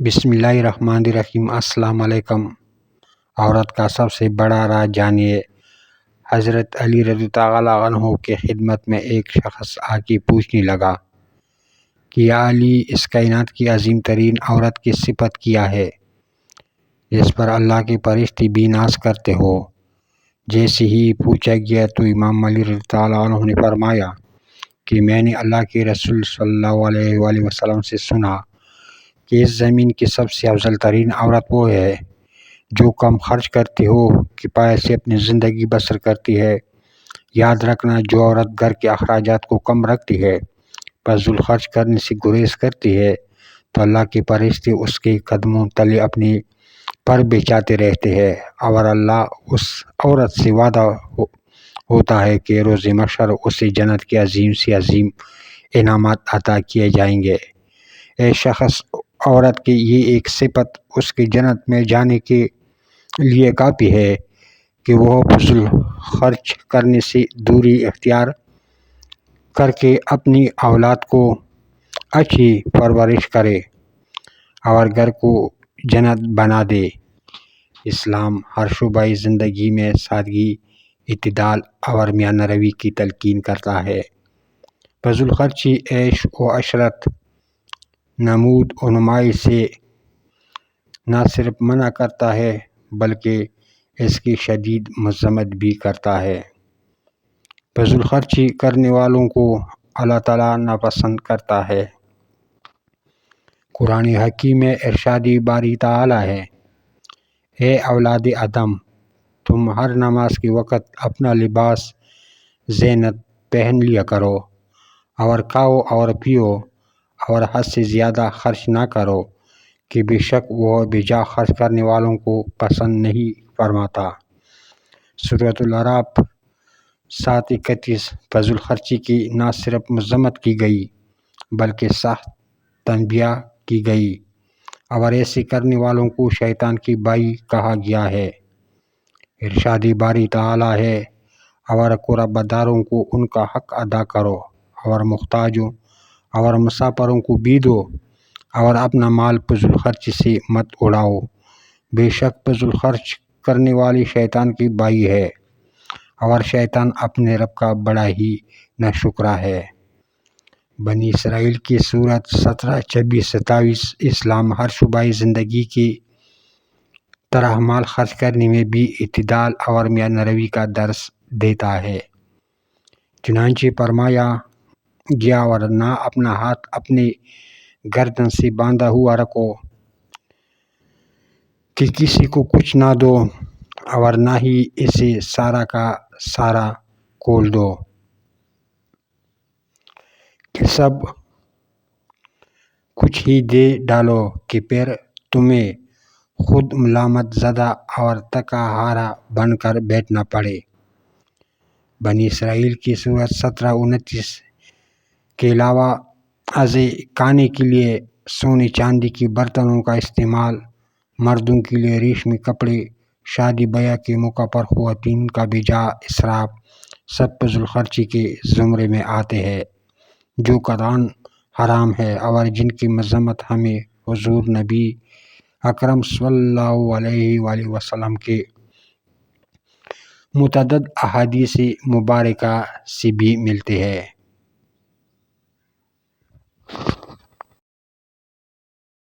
بسم اللہ الرحمن الرحیم۔ السلام علیکم۔ عورت کا سب سے بڑا راز جانیے۔ حضرت علی رضی اللہ عنہ کی خدمت میں ایک شخص آ کے پوچھنے لگا کہ یا علی، اس کائنات کی عظیم ترین عورت کی صفت کیا ہے جس پر اللہ کے فرشتے بھی ناز کرتے ہو؟ جیسے ہی پوچھا گیا تو امام علی رضی اللہ عنہ نے فرمایا کہ میں نے اللہ کے رسول صلی اللہ علیہ وآلہ وسلم سے سنا کہ اس زمین کی سب سے افضل ترین عورت وہ ہے جو کم خرچ کرتی ہو، کفایت سے اپنی زندگی بسر کرتی ہے۔ یاد رکھنا، جو عورت گھر کے اخراجات کو کم رکھتی ہے، فضول خرچ کرنے سے گریز کرتی ہے، تو اللہ کے فرشتے اس کے قدموں تلے اپنے پر بچھاتے رہتے ہیں، اور اللہ اس عورت سے وعدہ ہوتا ہے کہ روز محشر اسے جنت کے عظیم سے عظیم انعامات عطا کیے جائیں گے۔ اے شخص، عورت کی یہ ایک صفت اس کی جنت میں جانے کے لیے کافی ہے کہ وہ فضول خرچ کرنے سے دوری اختیار کر کے اپنی اولاد کو اچھی پرورش کرے اور گھر کو جنت بنا دے۔ اسلام ہر شعبۂ زندگی میں سادگی، اعتدال اور میانہ روی کی تلقین کرتا ہے۔ فضول خرچی، عیش و عشرت، نمود و نمائش سے نہ صرف منع کرتا ہے بلکہ اس کی شدید مذمت بھی کرتا ہے۔ فضول خرچی کرنے والوں کو اللہ تعالیٰ ناپسند کرتا ہے۔ قرآن حکیم میں ارشاد باری تعالیٰ ہے، اے اولاد آدم، تم ہر نماز کے وقت اپنا لباس زینت پہن لیا کرو، اور کھاؤ اور پیو، اور حد سے زیادہ خرچ نہ کرو کہ بے شک وہ بے جا خرچ کرنے والوں کو پسند نہیں فرماتا۔ سورۃ الاعراف 7:31۔ فضول خرچی کی نہ صرف مذمت کی گئی بلکہ سخت تنبیہ کی گئی، اور ایسے کرنے والوں کو شیطان کے بھائی کہا گیا ہے۔ ارشاد باری تعالیٰ ہے، اور قرابت داروں کو ان کا حق ادا کرو، اور محتاجوں اور مسافروں کو بھی دو، اور اپنا مال فضول خرچی سے مت اڑاؤ، بے شک فضول خرچ کرنے والی شیطان کی بھائی ہے، اور شیطان اپنے رب کا بڑا ہی ناشکرا ہے۔ بنی اسرائیل کی سورت 17، 26، 27۔ اسلام ہر شعبۂ زندگی کی طرح مال خرچ کرنے میں بھی اعتدال اور میانہ روی کا درس دیتا ہے۔ چنانچہ فرمایا گیا، اور نہ اپنا ہاتھ اپنے گردن سے باندھا ہوا رکھو کہ کسی کو کچھ نہ دو، اور نہ ہی اسے سارا کا سارا کھول دو کہ سب کچھ ہی دے ڈالو کہ پھر تمہیں خود ملامت زدہ اور تھکا ہارا بن کر بیٹھنا پڑے۔ بنی اسرائیل کی سورت 17، 29۔ کے علاوہ ازیں کھانے کے لیے سونے چاندی کے برتنوں کا استعمال، مردوں کے لیے ریشمی کپڑے، شادی بیاہ کے موقع پر خواتین کا بے جا اسراف، سب فضول خرچی کے زمرے میں آتے ہیں جو قطعاً حرام ہے، اور جن کی مذمت ہمیں حضور نبی اکرم صلی اللہ علیہ وآلہ وسلم کے متعدد احادیث مبارکہ سے بھی ملتی ہے۔